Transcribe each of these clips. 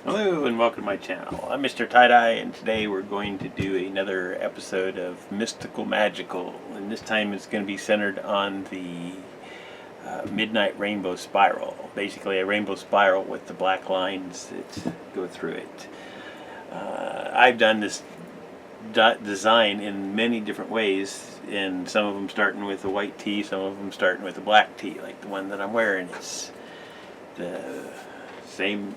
Hello and welcome to my channel. I'm MrTieDye, and today we're going to do another episode of Mystical Magical, and this time it's going to be centered on the Midnight Rainbow Spiral. Basically a rainbow spiral with the black lines that go through it. I've done this design in many different ways, and some of them starting with a white tee, some of them starting with a black tee, like the one that I'm wearing. It's the same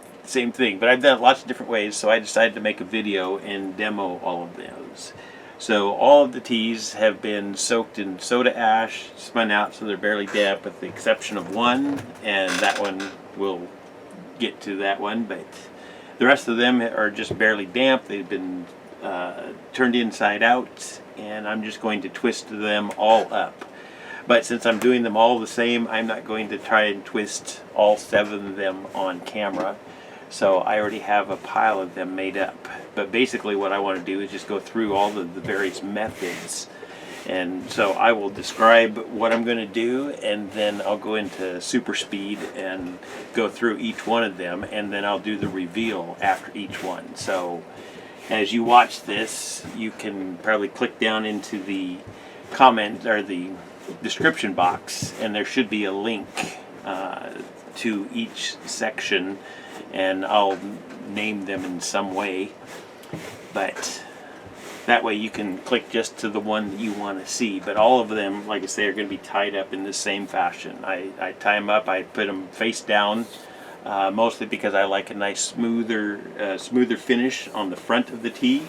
thing, but I've done it lots of different ways, so I decided to make a video and demo all of those. So all of the teas have been soaked in soda ash, spun out so they're barely damp, with the exception of one, and that one we'll get to that one, but the rest of them are just barely damp. They've been turned inside out, and I'm just going to twist them all up. But since I'm doing them all the same, I'm not going to try and twist all 7 of them on camera. So I already have a pile of them made up. But basically what I want to do is just go through all the various methods. And so I will describe what I'm going to do, and then I'll go into super speed and go through each one of them, and then I'll do the reveal after each one. So as you watch this, you can probably click down into the comment or the description box, and there should be a link to each section, and I'll name them in some way, but that way you can click just to the one that you want to see. But all of them, like I say, are going to be tied up in the same fashion. I tie them up, I put them face down, mostly because I like a nice smoother finish on the front of the tee.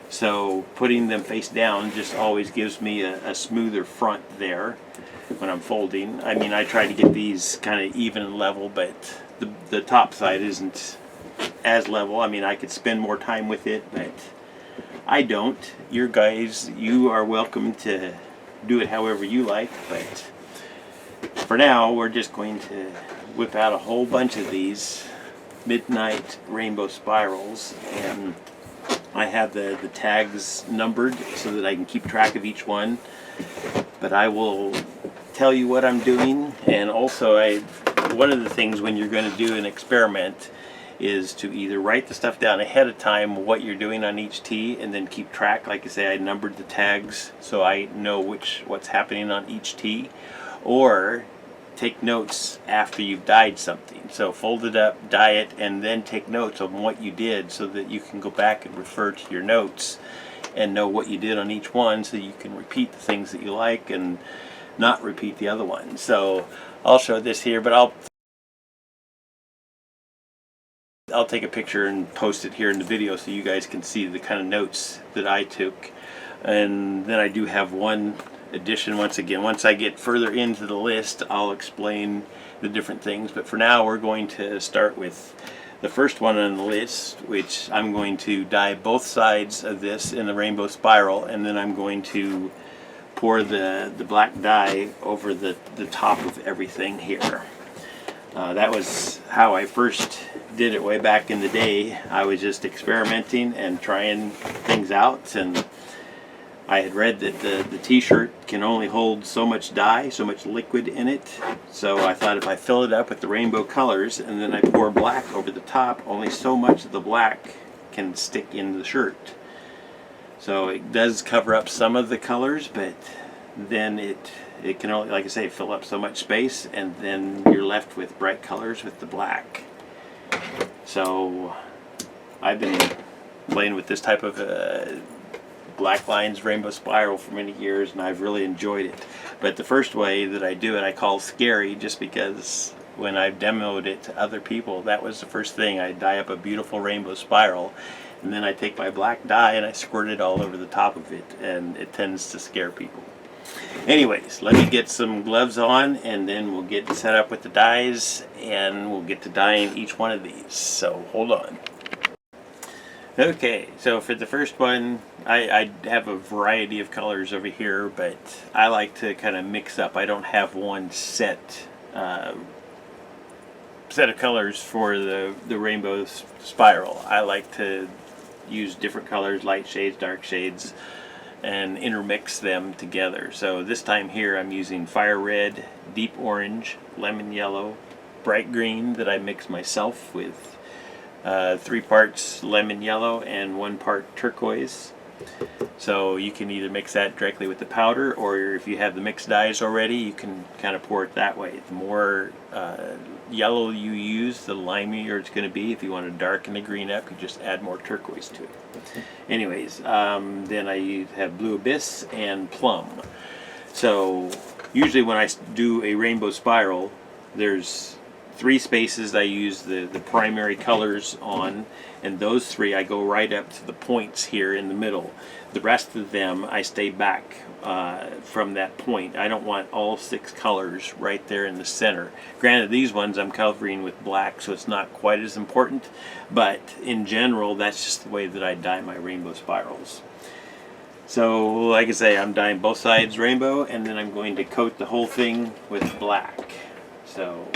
So putting them face down just always gives me a smoother front there when I'm folding. I mean, I try to get these kind of even and level, but the top side isn't as level. I mean, I could spend more time with it, but I don't. You guys, you are welcome to do it however you like, but for now we're just going to whip out a whole bunch of these Midnight Rainbow Spirals, and I have the tags numbered so that I can keep track of each one, but I will tell you what I'm doing. And also, one of the things when you're going to do an experiment is to either write the stuff down ahead of time, what you're doing on each tee, and then keep track. Like I say, I numbered the tags so I know what's happening on each tee, or take notes after you've dyed something. So fold it up, dye it, and then take notes on what you did so that you can go back and refer to your notes and know what you did on each one, so you can repeat the things that you like and not repeat the other ones. So I'll show this here, but I'll take a picture and post it here in the video so you guys can see the kind of notes that I took. And then I do have one addition. Once I get further into the list, I'll explain the different things, but for now we're going to start with the first one on the list, which I'm going to dye both sides of this in the rainbow spiral, and then I'm going to pour the black dye over the top of everything here. That was how I first did it way back in the day. I was just experimenting and trying things out, and I had read that the t-shirt can only hold so much dye, so much liquid in it. So I thought if I fill it up with the rainbow colors and then I pour black over the top, only so much of the black can stick in the shirt. So it does cover up some of the colors, but then it can only, like I say, fill up so much space, and then you're left with bright colors with the black. So I've been playing with this type of black lines rainbow spiral for many years, and I've really enjoyed it. But the first way that I do it I call scary, just because when I've demoed it to other people, that was the first thing. I dye up a beautiful rainbow spiral, and then I take my black dye and I squirt it all over the top of it, and it tends to scare people. Anyways, let me get some gloves on, and then we'll get set up with the dyes, and we'll get to dyeing each one of these. So hold on. Okay, so for the first one, I have a variety of colors over here, but I like to kind of mix up. I don't have one set of colors for the rainbow spiral. I like to use different colors, light shades, dark shades, and intermix them together. So this time here I'm using fire red, deep orange, lemon yellow, bright green that I mix myself with 3 parts lemon yellow and 1 part turquoise. So you can either mix that directly with the powder, or if you have the mixed dyes already, you can kind of pour it that way. The more yellow you use, the limier it's going to be. If you want to darken the green up, you just add more turquoise to it. Anyways, then I have blue abyss and plum. So usually when I do a rainbow spiral, there's 3 spaces I use the primary colors on, and those 3 I go right up to the points here in the middle. The rest of them I stay back from that point. I don't want all 6 colors right there in the center. Granted, these ones I'm covering with black, so it's not quite as important, but in general that's just the way that I dye my rainbow spirals. So like I say, I'm dyeing both sides rainbow, and then I'm going to coat the whole thing with black. So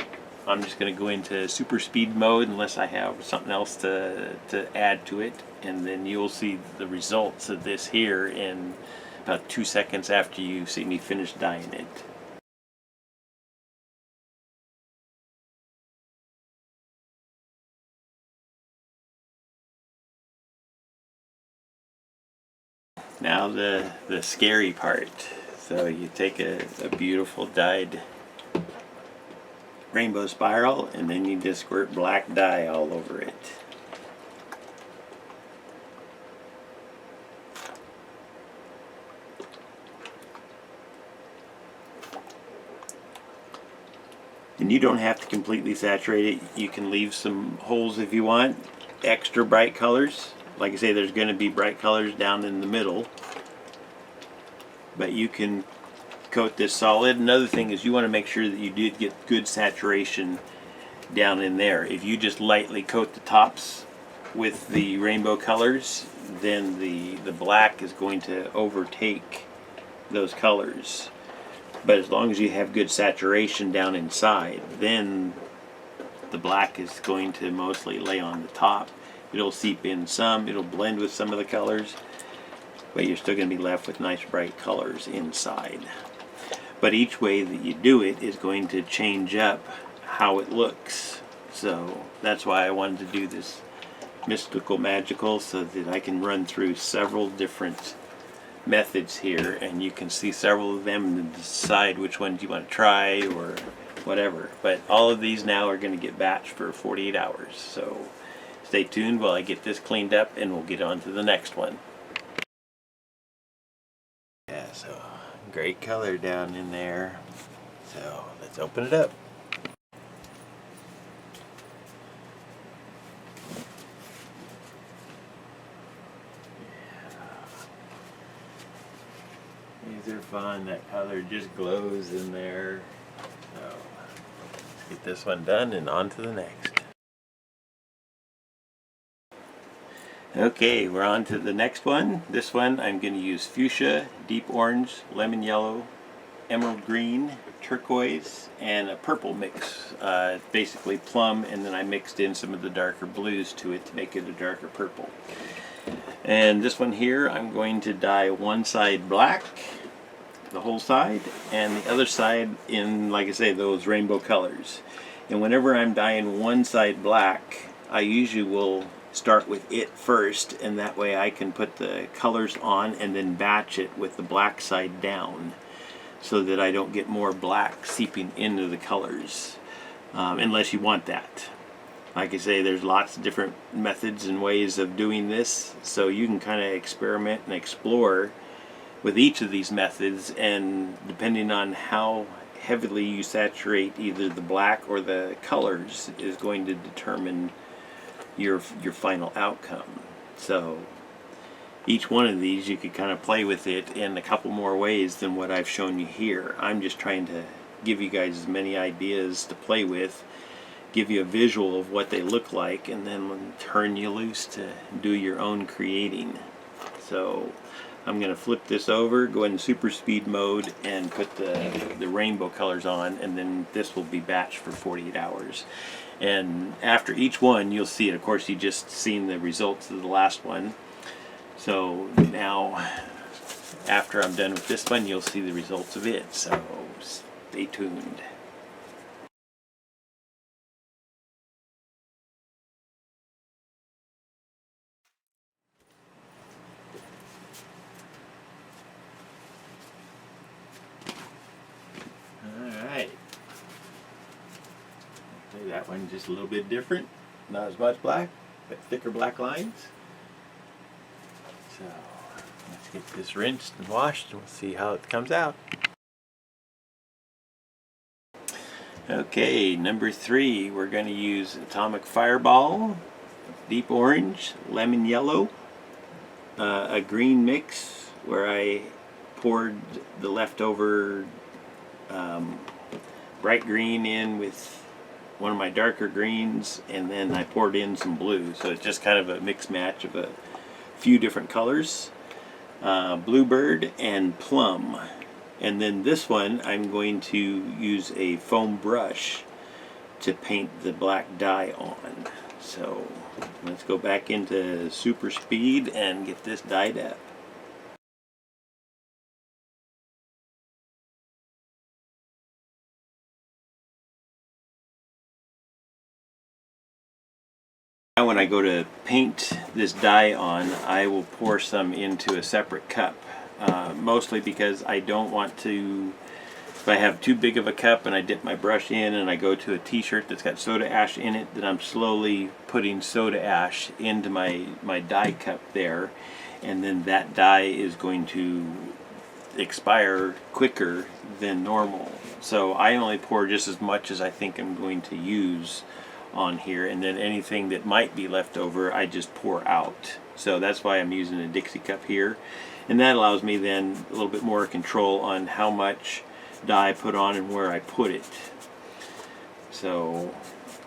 I'm just going to go into super speed mode unless I have something else to add to it, and then you'll see the results of this here in about 2 seconds after you see me finish dyeing it. Now the scary part. So you take a beautiful dyed rainbow spiral, and then you just squirt black dye all over it. And you don't have to completely saturate it. You can leave some holes if you want. Extra bright colors. Like I say, there's going to be bright colors down in the middle, but you can coat this solid. Another thing is you want to make sure that you did get good saturation down in there. If you just lightly coat the tops with the rainbow colors, then the black is going to overtake those colors. But as long as you have good saturation down inside, then the black is going to mostly lay on the top. It'll seep in some, it'll blend with some of the colors, but you're still going to be left with nice bright colors inside. But each way that you do it is going to change up how it looks. So that's why I wanted to do this mystical magical, so that I can run through several different methods here, and you can see several of them and decide which ones you want to try or whatever. But all of these now are going to get batched for 48 hours. So stay tuned while I get this cleaned up, and we'll get on to the next one. Yeah, so great color down in there. So let's open it up. These are fun. That color just glows in there. So let's get this one done and on to the next. Okay, we're on to the next one. This one I'm going to use fuchsia, deep orange, lemon yellow, emerald green, turquoise, and a purple mix. Basically plum, and then I mixed in some of the darker blues to it to make it a darker purple. And this one here, I'm going to dye one side black, the whole side, and the other side in, like I say, those rainbow colors. And whenever I'm dyeing one side black, I usually will start with it first, and that way I can put the colors on and then batch it with the black side down, so that I don't get more black seeping into the colors, unless you want that. Like I say, there's lots of different methods and ways of doing this, so you can kind of experiment and explore with each of these methods, and depending on how heavily you saturate either the black or the colors is going to determine your final outcome. So each one of these you could kind of play with it in a couple more ways than what I've shown you here. I'm just trying to give you guys as many ideas to play with, give you a visual of what they look like, and then turn you loose to do your own creating. So I'm going to flip this over, go in super speed mode, and put the rainbow colors on, and then this will be batched for 48 hours. And after each one, you'll see it. Of course, you just seen the results of the last one. So now, after I'm done with this one, you'll see the results of it. So stay tuned. that one just a little bit different. Not as much black, but thicker black lines. So let's get this rinsed and washed and we'll see how it comes out. Okay, number 3, we're going to use Atomic Fireball, deep orange, lemon yellow, a green mix where I poured the leftover bright green in with one of my darker greens, and then I poured in some blue. So it's just kind of a mix match of a few different colors, bluebird and plum. And then this one I'm going to use a foam brush to paint the black dye on. So let's go back into super speed and get this dyed up. Now when I go to paint this dye on, I will pour some into a separate cup. Mostly because I don't want to, if I have too big of a cup and I dip my brush in and I go to a t-shirt that's got soda ash in it, then I'm slowly putting soda ash into my dye cup there, and then that dye is going to expire quicker than normal. So I only pour just as much as I think I'm going to use on here, and then anything that might be left over I just pour out. So that's why I'm using a Dixie cup here, and that allows me then a little bit more control on how much dye I put on and where I put it. So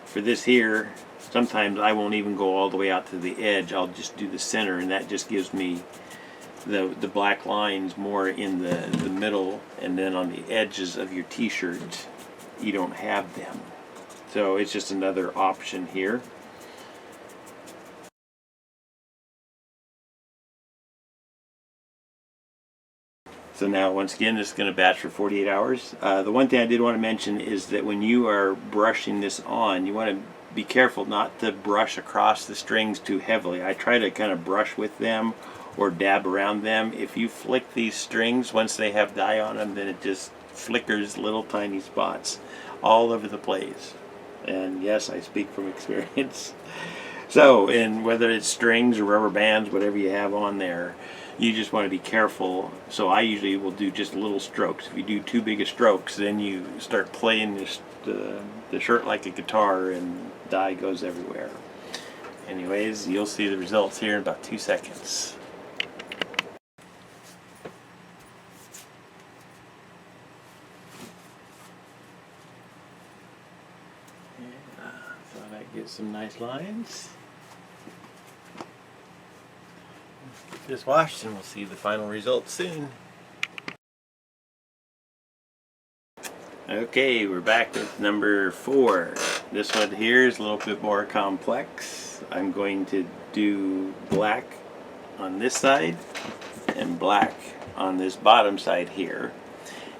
for this here, sometimes I won't even go all the way out to the edge, I'll just do the center, and that just gives me the black lines more in the middle, and then on the edges of your t-shirt you don't have them. So it's just another option here. So now once again, this is going to batch for 48 hours. The one thing I did want to mention is that when you are brushing this on, you want to be careful not to brush across the strings too heavily. I try to kind of brush with them or dab around them. If you flick these strings, once they have dye on them, then it just flickers little tiny spots all over the place. And yes, I speak from experience. So, and whether it's strings or rubber bands, whatever you have on there, you just want to be careful. So I usually will do just little strokes. If you do too big of strokes, then you start playing the shirt like a guitar and dye goes everywhere. Anyways, you'll see the results here in about 2 seconds. So that gives some nice lines. Get this washed and we'll see the final results soon. Okay, we're back with number 4. This one here is a little bit more complex. I'm going to do black on this side and black on this bottom side here.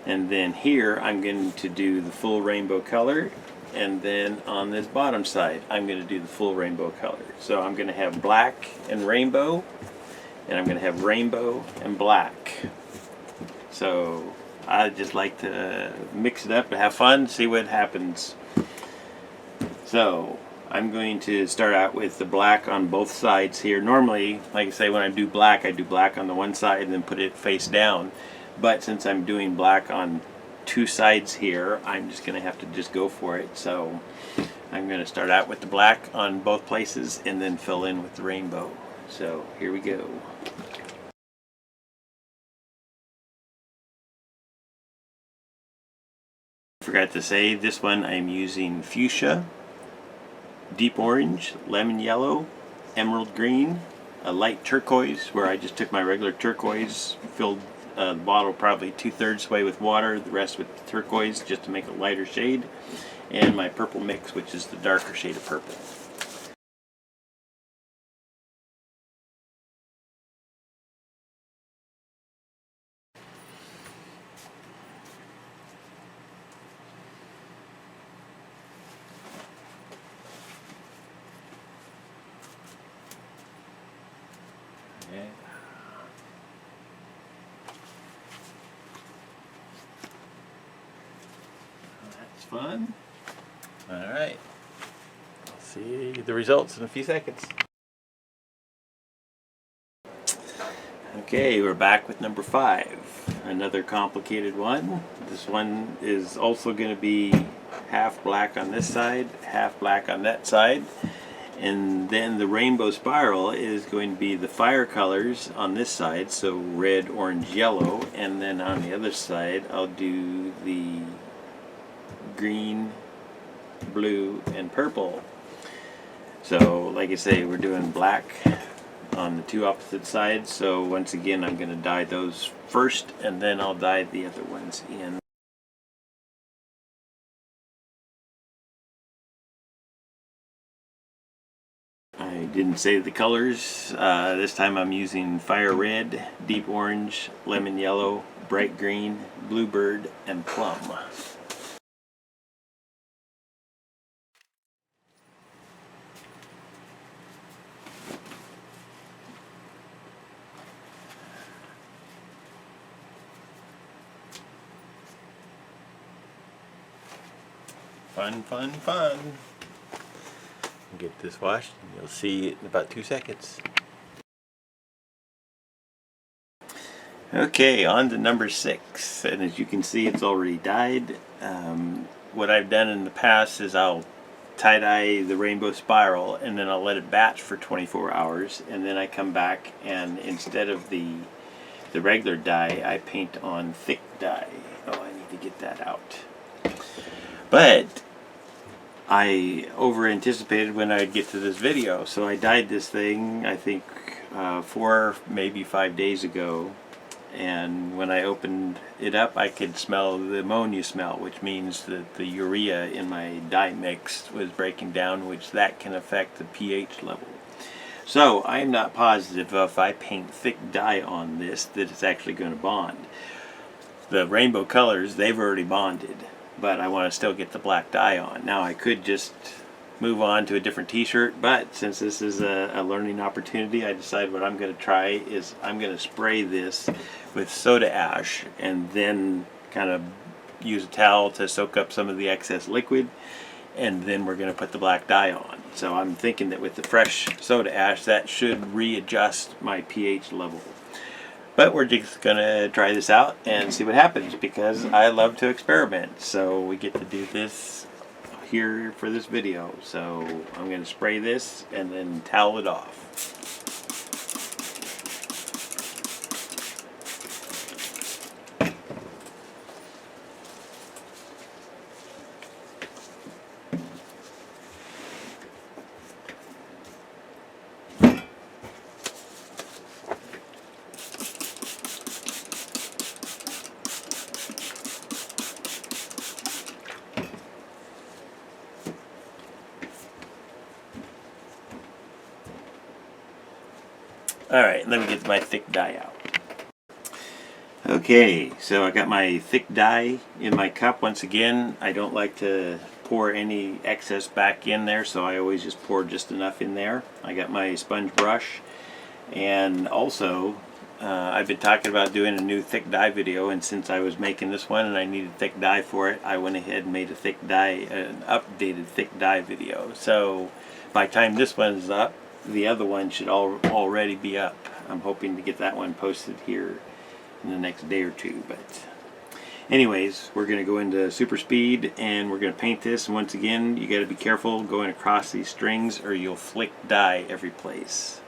And then here I'm going to do the full rainbow color, and then on this bottom side I'm going to do the full rainbow color. So I'm going to have black and rainbow, and I'm going to have rainbow and black. So I just like to mix it up and have fun, see what happens. So I'm going to start out with the black on both sides here. Normally, like I say, when I do black on the one side and then put it face down. But since I'm doing black on 2 sides here, I'm just going to have to just go for it. So I'm going to start out with the black on both places and then fill in with the rainbow. So here we go. Forgot to say, this one I'm using fuchsia, deep orange, lemon yellow, emerald green, a light turquoise, where I just took my regular turquoise, filled the bottle probably 2/3 way with water, the rest with turquoise just to make a lighter shade, and my purple mix, which is the darker shade of purple. Yeah. That's fun. All right. see the results in a few seconds. Okay, we're back with number 5. Another complicated one. This one is also going to be half black on this side, half black on that side. And then the rainbow spiral is going to be the fire colors on this side, so red, orange, yellow. And then on the other side, I'll do the green, blue, and purple. So, like I say, we're doing black on the two opposite sides. So once again, I'm going to dye those first, and then I'll dye the other ones in. I didn't say the colors. This time I'm using fire red, deep orange, lemon yellow, bright green, bluebird, and plum. Fun, fun, fun. Get this washed and you'll see it in about 2 seconds. Okay, on to number 6, and as you can see, it's already dyed. What I've done in the past is I'll tie-dye the rainbow spiral, and then I'll let it batch for 24 hours, and then I come back, and instead of the regular dye, I paint on thick dye. Oh, I need to get that out. But I over-anticipated when I'd get to this video, so I dyed this thing, I think, 4, maybe 5 days ago. And when I opened it up, I could smell the ammonia smell, which means that the urea in my dye mix was breaking down, which that can affect the pH level. So I'm not positive if I paint thick dye on this that it's actually going to bond. The rainbow colors, they've already bonded, but I want to still get the black dye on. Now I could just move on to a different t-shirt, but since this is a learning opportunity, I decided what I'm going to try is I'm going to spray this with soda ash and then kind of use a towel to soak up some of the excess liquid, and then we're going to put the black dye on. So I'm thinking that with the fresh soda ash, that should readjust my pH level. But we're just going to try this out and see what happens, because I love to experiment. So we get to do this here for this video. So I'm going to spray this and then towel it off. Alright, let me get my thick dye out. Okay, so I got my thick dye in my cup. Once again, I don't like to pour any excess back in there, so I always just pour just enough in there. I got my sponge brush, and also I've been talking about doing a new thick dye video, and since I was making this one and I needed thick dye for it, I went ahead and made a thick dye, an updated thick dye video. So by the time this one's up, the other one should already be up. I'm hoping to get that one posted here in the next day or two. But anyways, we're going to go into super speed and we're going to paint this. And once again, you got to be careful going across these strings or you'll flick dye every place.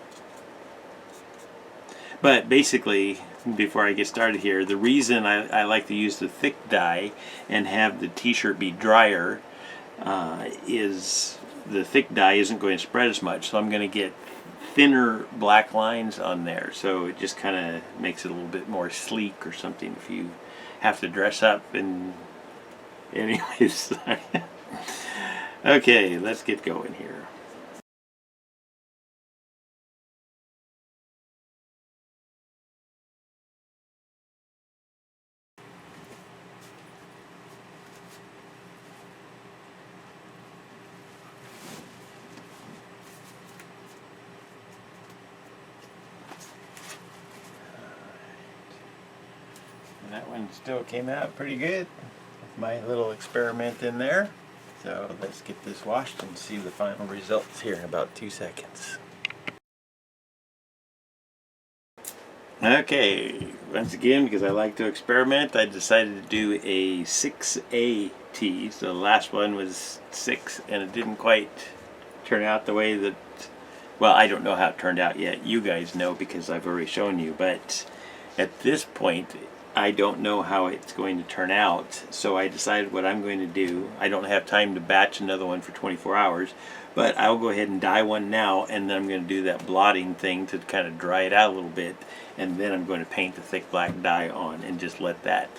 But basically, before I get started here, the reason I like to use the thick dye and have the t-shirt be drier is the thick dye isn't going to spread as much, so I'm going to get thinner black lines on there, so it just kind of makes it a little bit more sleek or something if you have to dress up. And anyways, okay, let's get going here. That one still came out pretty good with my little experiment in there. So let's get this washed and see the final results here in about 2 seconds. Okay, once again, because I like to experiment, I decided to do a 6A tea. So the last one was 6 and it didn't quite turn out the way that, well, I don't know how it turned out yet. You guys know because I've already shown you, but at this point I don't know how it's going to turn out. So I decided what I'm going to do. I don't have time to batch another one for 24 hours, but I'll go ahead and dye one now, and then I'm going to do that blotting thing to kind of dry it out a little bit, and then I'm going to paint the thick black dye on and just let that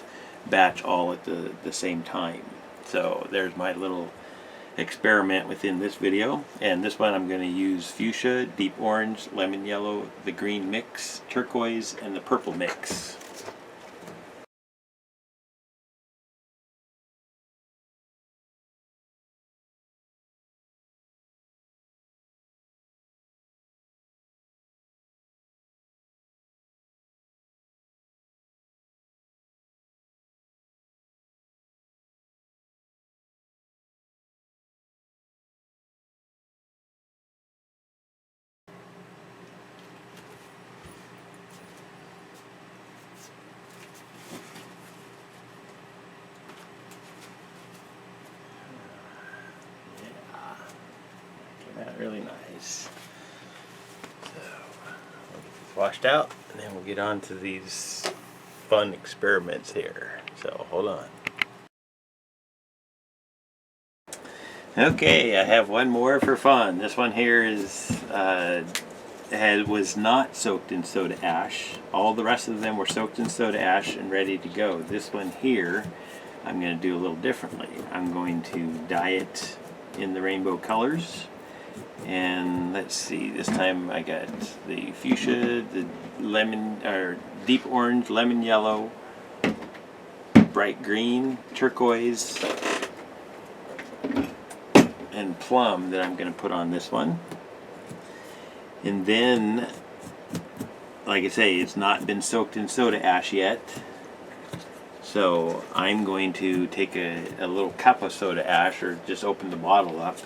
batch all at the same time. So there's my little experiment within this video, and this one I'm going to use fuchsia, deep orange, lemon yellow, the green mix, turquoise, and the purple mix. Really nice. So we'll get this washed out, and then we'll get on to these fun experiments here. So hold on. Okay, I have one more for fun. This one here is was not soaked in soda ash. All the rest of them were soaked in soda ash and ready to go. This one here, I'm going to do a little differently. I'm going to dye it in the rainbow colors. And let's see, this time I got the fuchsia, the lemon, or deep orange, lemon yellow, bright green, turquoise, and plum that I'm going to put on this one. And then, like I say, it's not been soaked in soda ash yet. So I'm going to take a little cup of soda ash, or just open the bottle up,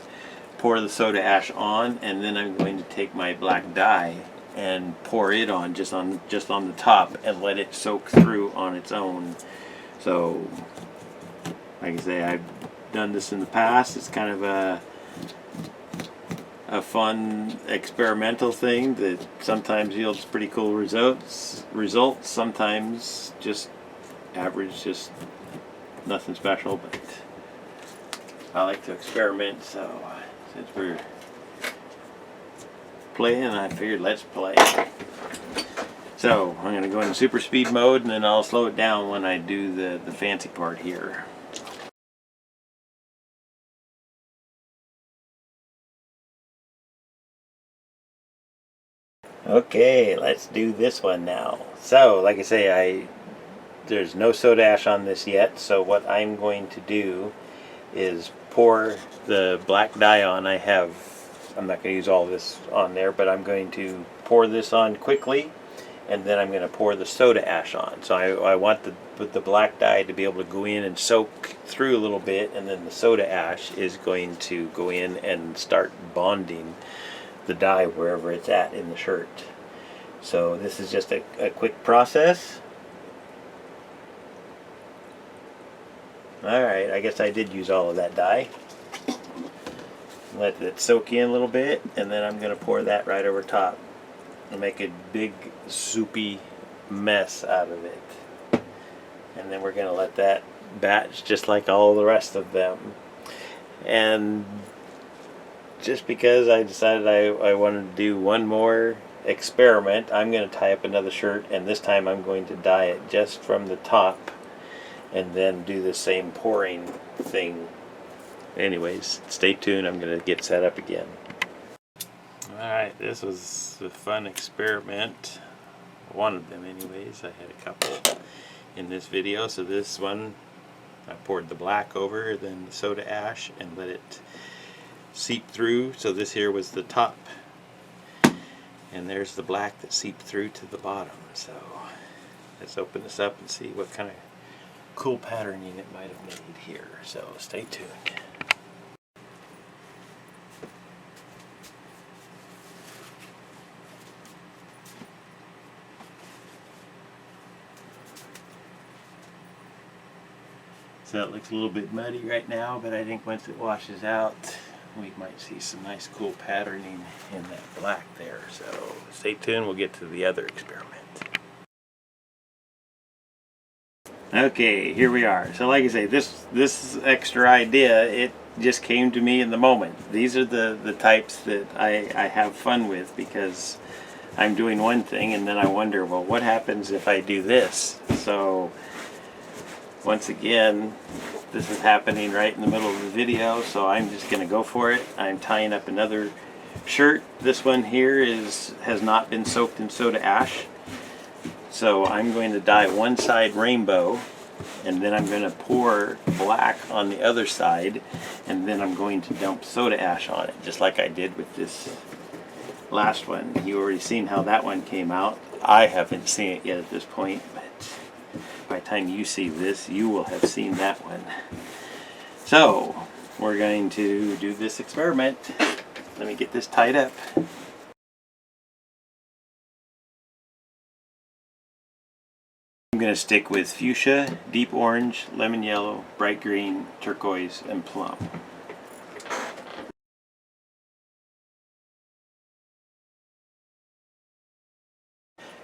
pour the soda ash on, and then I'm going to take my black dye and pour it on just on the top and let it soak through on its own. So like I say, I've done this in the past. It's kind of a fun experimental thing that sometimes yields pretty cool results, sometimes just average, just nothing special. But I like to experiment, so since we're playing, I figured let's play. So I'm going to go into super speed mode, and then I'll slow it down when I do the fancy part here. Okay, let's do this one now. So like I say, there's no soda ash on this yet, so what I'm going to do is pour the black dye on. I'm not going to use all this on there, but I'm going to pour this on quickly, and then I'm going to pour the soda ash on. So I want the black dye to be able to go in and soak through a little bit, and then the soda ash is going to go in and start bonding the dye wherever it's at in the shirt. So this is just a quick process. Alright, I guess I did use all of that dye. Let it soak in a little bit, and then I'm going to pour that right over top and make a big soupy mess out of it. And then we're going to let that batch just like all the rest of them. And just because I decided I wanted to do one more experiment, I'm going to tie up another shirt, and this time I'm going to dye it just from the top and then do the same pouring thing. Anyways, stay tuned. I'm going to get set up again. Alright, this was a fun experiment. One of them anyways. I had a couple in this video. So this one, I poured the black over, then the soda ash, and let it seep through. So this here was the top, and there's the black that seeped through to the bottom. So let's open this up and see what kind of cool patterning it might have made here. So stay tuned. So it looks a little bit muddy right now, but I think once it washes out, we might see some nice cool patterning in that black there. So stay tuned, we'll get to the other experiment. Okay, here we are. So like I say, this extra idea, it just came to me in the moment. These are the types that I have fun with, because I'm doing one thing and then I wonder, well, what happens if I do this? So once again, this is happening right in the middle of the video, so I'm just going to go for it. I'm tying up another shirt. This one here has not been soaked in soda ash. So I'm going to dye one side rainbow, and then I'm going to pour black on the other side, and then I'm going to dump soda ash on it, just like I did with this last one. You already seen how that one came out. I haven't seen it yet at this point, but by the time you see this, you will have seen that one. So we're going to do this experiment. Let me get this tied up. I'm going to stick with fuchsia, deep orange, lemon yellow, bright green, turquoise, and plum.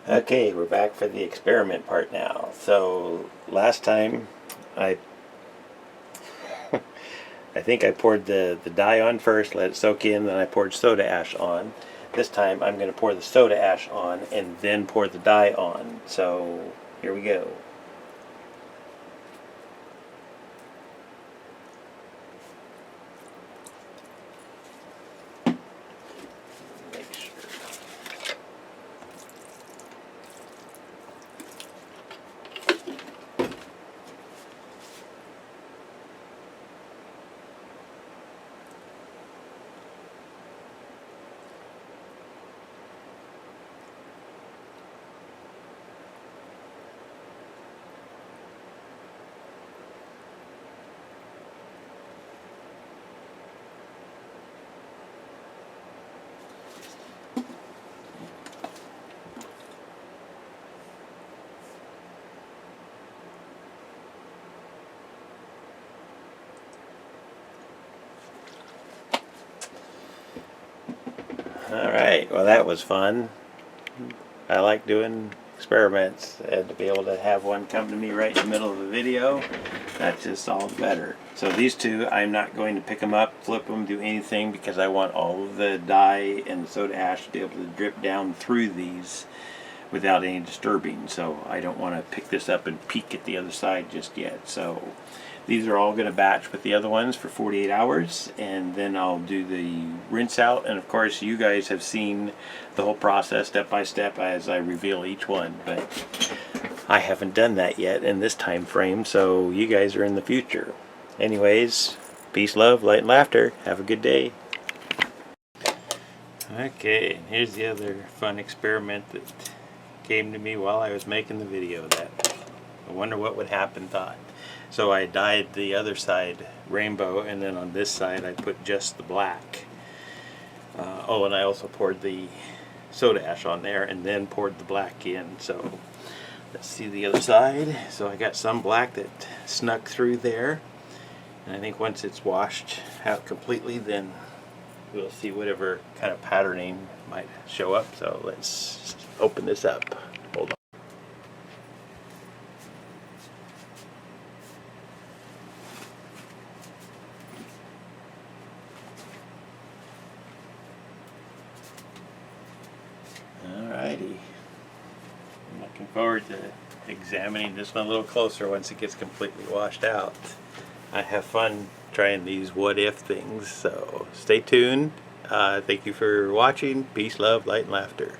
Okay, we're back for the experiment part now. So last time I think I poured the dye on first, let it soak in, then I poured soda ash on. This time I'm going to pour the soda ash on and then pour the dye on. So here we go. Make sure. Alright, well that was fun. I like doing experiments, and to be able to have one come to me right in the middle of a video, that's just all the better. So these two, I'm not going to pick them up, flip them, do anything, because I want all of the dye and the soda ash to be able to drip down through these without any disturbing. So I don't want to pick this up and peek at the other side just yet. So these are all going to batch with the other ones for 48 hours, and then I'll do the rinse out. And of course you guys have seen the whole process step by step as I reveal each one, but I haven't done that yet in this time frame, so you guys are in the future. Anyways, peace, love, light, and laughter. Have a good day. Okay, here's the other fun experiment that came to me while I was making the video that I wonder what would happen thought. So I dyed the other side rainbow, and then on this side I put just the black. Oh, and I also poured the soda ash on there and then poured the black in. So let's see the other side. So I got some black that snuck through there, and I think once it's washed out completely, then we'll see whatever kind of patterning might show up. So let's open this up. Hold on. Alrighty. I'm looking forward to examining this one a little closer once it gets completely washed out. I have fun trying these what if things, so stay tuned. Thank you for watching. Peace, love, light, and laughter.